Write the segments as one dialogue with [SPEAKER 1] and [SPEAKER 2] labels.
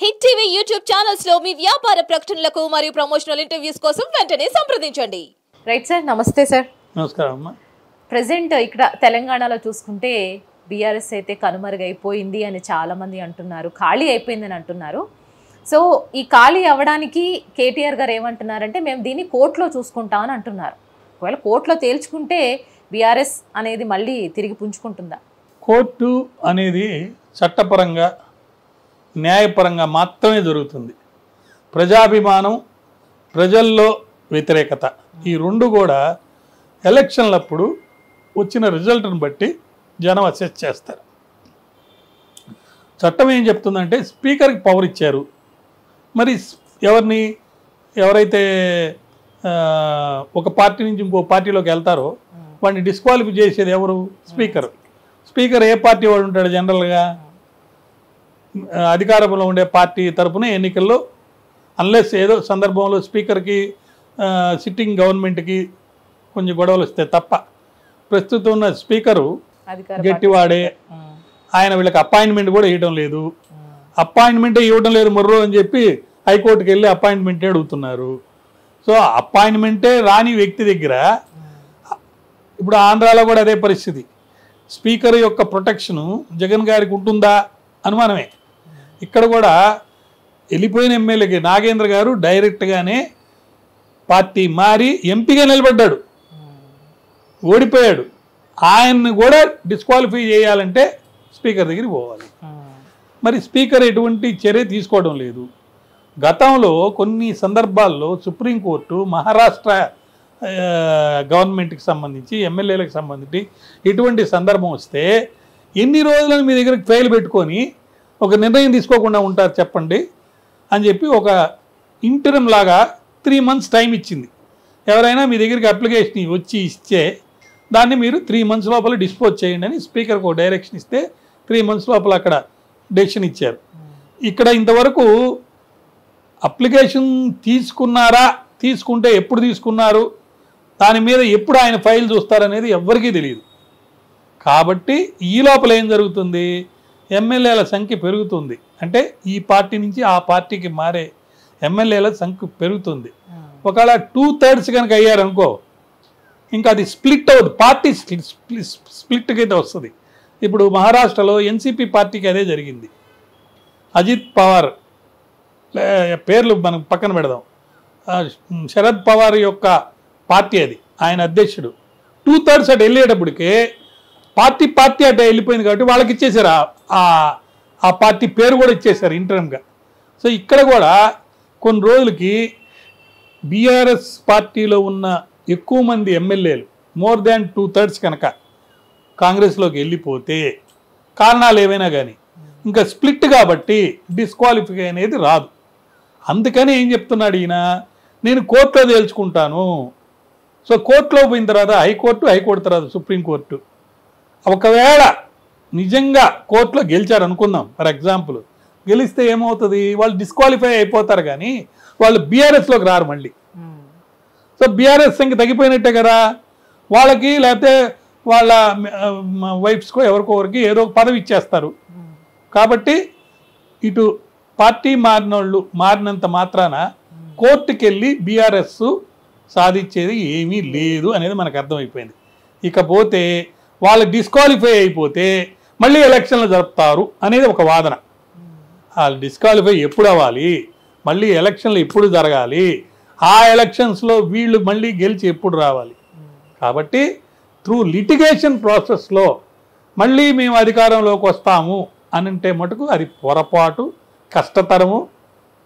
[SPEAKER 1] Hit TV YouTube channels లో మీ వ్యాపార ప్రకటనలకు మరియు ప్రమోషనల్ ఇంటర్వ్యూస్ కోసం వెంటనే సంప్రదించండి. రైట్ సార్, నమస్తే సార్.
[SPEAKER 2] నమస్కారం అమ్మా.
[SPEAKER 1] ప్రెజెంట్ ఇక్కడ తెలంగాణలో చూసుకుంటే బీఆర్ఎస్ అయితే కనుమరుగైపోయింది అని చాలా మంది అంటున్నారు, ఖాళీ అయిపోయిందని అంటున్నారు. సో ఈ ఖాళీ అవ్వడానికి కేటీఆర్ గారు ఏమంటున్నారంటే మేము దీన్ని కోర్టులో చూసుకుంటామని అంటున్నారు. ఒకవేళ కోర్టులో తేల్చుకుంటే బీఆర్ఎస్ అనేది మళ్ళీ తిరిగి పుంజుకుంటుందా?
[SPEAKER 2] కోర్టు అనేది చట్టపరంగా న్యాయపరంగా మాత్రమే జరుగుతుంది. ప్రజాభిమానం, ప్రజల్లో వ్యతిరేకత, ఈ రెండు కూడా ఎలక్షన్లప్పుడు వచ్చిన రిజల్ట్ని బట్టి జనం అసెస్ చేస్తారు. చట్టం ఏం చెప్తుందంటే స్పీకర్కి పవర్ ఇచ్చారు. మరి ఎవరైతే ఒక పార్టీ నుంచి ఇంకో పార్టీలోకి వెళ్తారో వాడిని డిస్క్వాలిఫై చేసేది ఎవరు? స్పీకర్. స్పీకర్ ఏ పార్టీ వాడు ఉంటాడు? జనరల్గా అధికారంలో ఉండే పార్టీ తరఫున ఎన్నికల్లో అన్లెస్ ఏదో సందర్భంలో స్పీకర్కి సిట్టింగ్ గవర్నమెంట్కి కొంచెం గొడవలు వస్తే తప్ప ప్రస్తుతం ఉన్న స్పీకరు గట్టివాడే. ఆయన వీళ్ళకి అపాయింట్మెంట్ కూడా ఇవ్వడం లేదు. అపాయింట్మెంటే ఇవ్వడం లేదు మొర్రో అని చెప్పి హైకోర్టుకి వెళ్ళి అపాయింట్మెంటే అడుగుతున్నారు. సో అపాయింట్మెంటే రాని వ్యక్తి దగ్గర ఇప్పుడు ఆంధ్రాలో కూడా అదే పరిస్థితి. స్పీకర్ యొక్క ప్రొటెక్షను జగన్ గారికి ఉంటుందా? అనుమానమే. ఇక్కడ కూడా వెళ్ళిపోయిన ఎమ్మెల్యేకి నాగేంద్ర గారు డైరెక్ట్గానే పార్టీ మారి ఎంపీగా నిలబడ్డాడు, ఓడిపోయాడు. ఆయన్ని కూడా డిస్క్వాలిఫై చేయాలంటే స్పీకర్ దగ్గరికి పోవాలి. మరి స్పీకర్ ఎటువంటి చర్య తీసుకోవడం లేదు. గతంలో కొన్ని సందర్భాల్లో సుప్రీంకోర్టు మహారాష్ట్ర గవర్నమెంట్కి సంబంధించి ఎమ్మెల్యేలకు సంబంధించి ఇటువంటి సందర్భం వస్తే ఎన్ని రోజులను మీ దగ్గరికి ఫైల్ పెట్టుకొని ఒక నిర్ణయం తీసుకోకుండా ఉంటారు చెప్పండి అని చెప్పి ఒక ఇంటరం లాగా 3 months టైం ఇచ్చింది. ఎవరైనా మీ దగ్గరికి అప్లికేషన్ వచ్చి ఇస్తే దాన్ని మీరు 3 months లోపల డిస్పోజ్ చేయండి అని స్పీకర్కి ఒక డైరెక్షన్ ఇస్తే 3 months లోపల అక్కడ డెసిషన్ ఇచ్చారు. ఇక్కడ ఇంతవరకు అప్లికేషన్ తీసుకున్నారా, తీసుకుంటే ఎప్పుడు తీసుకున్నారు, దాని మీద ఎప్పుడు ఆయన ఫైల్ చూస్తారనేది ఎవ్వరికీ తెలియదు. కాబట్టి ఈ లోపల ఏం జరుగుతుంది? ఎమ్మెల్యేల సంఖ్య పెరుగుతుంది. అంటే ఈ పార్టీ నుంచి ఆ పార్టీకి మారే ఎమ్మెల్యేల సంఖ్య పెరుగుతుంది. ఒకవేళ 2/3 కనుక అయ్యారనుకో ఇంకా అది స్ప్లిట్ అవుతుంది, పార్టీ స్ప్లిట్కి అయితే వస్తుంది. ఇప్పుడు మహారాష్ట్రలో ఎన్సీపీ పార్టీకి అదే జరిగింది. అజిత్ పవార్ పేర్లు మనం పక్కన పెడదాం. శరద్ పవార్ యొక్క పార్టీ అది, ఆయన అధ్యక్షుడు. 2/3 అటు వెళ్ళేటప్పటికే పార్టీ అటు వెళ్ళిపోయింది కాబట్టి వాళ్ళకి ఇచ్చేసారు. ఆ పార్టీ పేరు కూడా ఇచ్చేసారు ఇంటర్మ్గా. సో ఇక్కడ కూడా కొన్ని రోజులకి బీఆర్ఎస్ పార్టీలో ఉన్న ఎక్కువ మంది ఎమ్మెల్యేలు మోర్ దాన్ 2/3 కనుక కాంగ్రెస్లోకి వెళ్ళిపోతే కారణాలు ఏవైనా కానీ ఇంకా స్ప్లిట్ కాబట్టి డిస్క్వాలిఫై అనేది రాదు. అందుకని ఏం చెప్తున్నాడు ఈయన, నేను కోర్టులో తేల్చుకుంటాను. సో కోర్టులో పోయిన తర్వాత హైకోర్టు తర్వాత సుప్రీంకోర్టు. ఒకవేళ నిజంగా కోర్టులో గెలిచారు అనుకుందాం, ఫర్ ఎగ్జాంపుల్ గెలిస్తే ఏమవుతుంది? వాళ్ళు డిస్క్వాలిఫై అయిపోతారు కానీ వాళ్ళు బీఆర్ఎస్లోకి రారు మళ్ళీ. సో బీఆర్ఎస్ సంఖ్య తగ్గిపోయినట్టే కదా. వాళ్ళకి లేకపోతే వాళ్ళ వైఫ్స్కో ఎవరికొకరికి ఏదో ఒక పదవి ఇచ్చేస్తారు. కాబట్టి ఇటు పార్టీ మారినోళ్ళు మారినంత మాత్రాన కోర్టుకి వెళ్ళి బీఆర్ఎస్ సాధించేది ఏమీ లేదు అనేది మనకు అర్థమైపోయింది. ఇకపోతే వాళ్ళు డిస్క్వాలిఫై అయిపోతే మళ్ళీ ఎలక్షన్లు జరుపుతారు అనేది ఒక వాదన. వాళ్ళు డిస్క్వాలిఫై ఎప్పుడు అవ్వాలి, మళ్ళీ ఎలక్షన్లు ఎప్పుడు జరగాలి, ఆ ఎలక్షన్స్లో వీళ్ళు మళ్ళీ గెలిచి ఎప్పుడు రావాలి. కాబట్టి త్రూ లిటిగేషన్ ప్రాసెస్లో మళ్ళీ మేము అధికారంలోకి వస్తాము అని అంటే మటుకు అది పొరపాటు, కష్టతరము,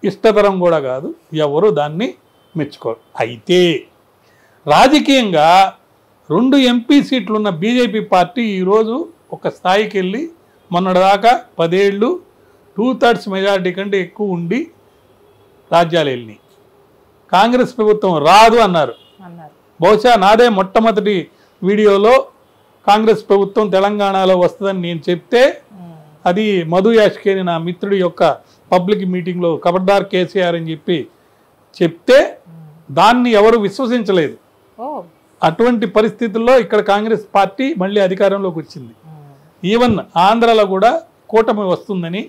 [SPEAKER 2] ఇష్టతరం కూడా కాదు. ఎవరు దాన్ని మెచ్చుకోరు. అయితే రాజకీయంగా 2 ఎంపీ సీట్లు ఉన్న బీజేపీ పార్టీ ఈరోజు ఒక స్థాయికి వెళ్ళి మొన్నటిదాకా 10 ఏళ్ళు 2/3 మెజారిటీ కంటే ఎక్కువ ఉండి రాజ్యాలు వెళ్ళినాయి. కాంగ్రెస్ ప్రభుత్వం రాదు అన్నారు. బహుశా నాదే మొట్టమొదటి వీడియోలో కాంగ్రెస్ ప్రభుత్వం తెలంగాణలో వస్తుందని నేను చెప్తే అది మధు యాష్కేని నా మిత్రుడి యొక్క పబ్లిక్ మీటింగ్లో ఖబర్దార్ కేసీఆర్ అని చెప్పి చెప్తే దాన్ని ఎవరు విశ్వసించలేదు. అటువంటి పరిస్థితుల్లో ఇక్కడ కాంగ్రెస్ పార్టీ మళ్ళీ అధికారంలోకి వచ్చింది. ఈవెన్ ఆంధ్రాలో కూడా కూటమి వస్తుందని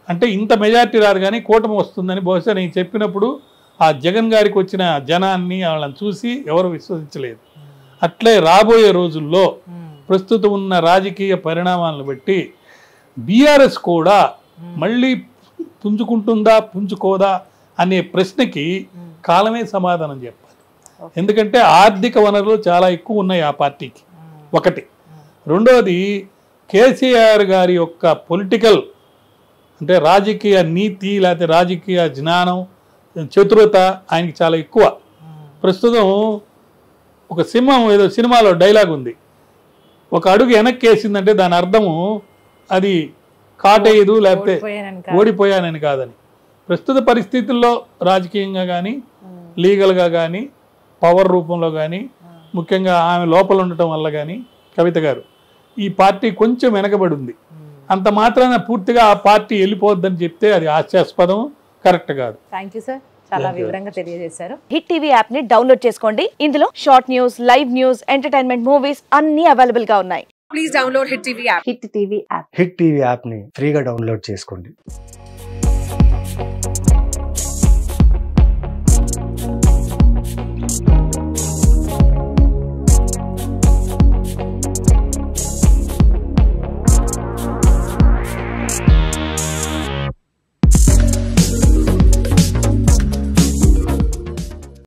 [SPEAKER 2] అంటే ఇంత మెజార్టీ రాదు కానీ కూటమి వస్తుందని బహుశా నేను చెప్పినప్పుడు ఆ జగన్ గారికి వచ్చిన జనాన్ని వాళ్ళని చూసి ఎవరు విశ్వసించలేదు. అట్లే రాబోయే రోజుల్లో ప్రస్తుతం ఉన్న రాజకీయ పరిణామాలను బట్టి బీఆర్ఎస్ కూడా మళ్ళీ పుంజుకుంటుందా పుంజుకోదా అనే ప్రశ్నకి కాలమే సమాధానం చెప్పాలి. ఎందుకంటే ఆర్థిక వనరులు చాలా ఎక్కువ ఉన్నాయి ఆ పార్టీకి, ఒకటి. రెండోది, కేసీఆర్ గారి యొక్క పొలిటికల్ అంటే రాజకీయ నీతి లేకపోతే రాజకీయ జ్ఞానం, చతురత ఆయనకి చాలా ఎక్కువ. ప్రస్తుతం ఒక సింహం ఏదో సినిమాలో డైలాగ్ ఉంది, ఒక అడుగు వెనక్కి వేసిందంటే దాని అర్థము అది కాటేయదు లేకపోతే ఓడిపోయానని కాదని. ప్రస్తుత పరిస్థితుల్లో రాజకీయంగా కానీ లీగల్గా కానీ పవర్ రూపంలో కానీ ముఖ్యంగా ఆమె లోపల ఉండటం వల్ల కానీ కవిత గారు ఈ పార్టీ కొంచెం వెనకబడి ఉంది. అంత మాత్రాన పూర్తిగా ఆ పార్టీ వెళ్ళిపోద్దని చెప్తే అది హాస్యాస్పదం, కరెక్ట్ కాదు.
[SPEAKER 1] థ్యాంక్ యూ సార్, చాలా వివరంగా తెలియజేశారు.
[SPEAKER 3] హిట్ టీవీ యాప్ ని డౌన్లోడ్ చేసుకోండి. ఇందులో short news, live news, entertainment movies అన్ని అవైలబుల్ గా ఉన్నాయి. Please download hit TV app. Hit TV app ని ఫ్రీగా డౌన్లోడ్ చేసుకోండి.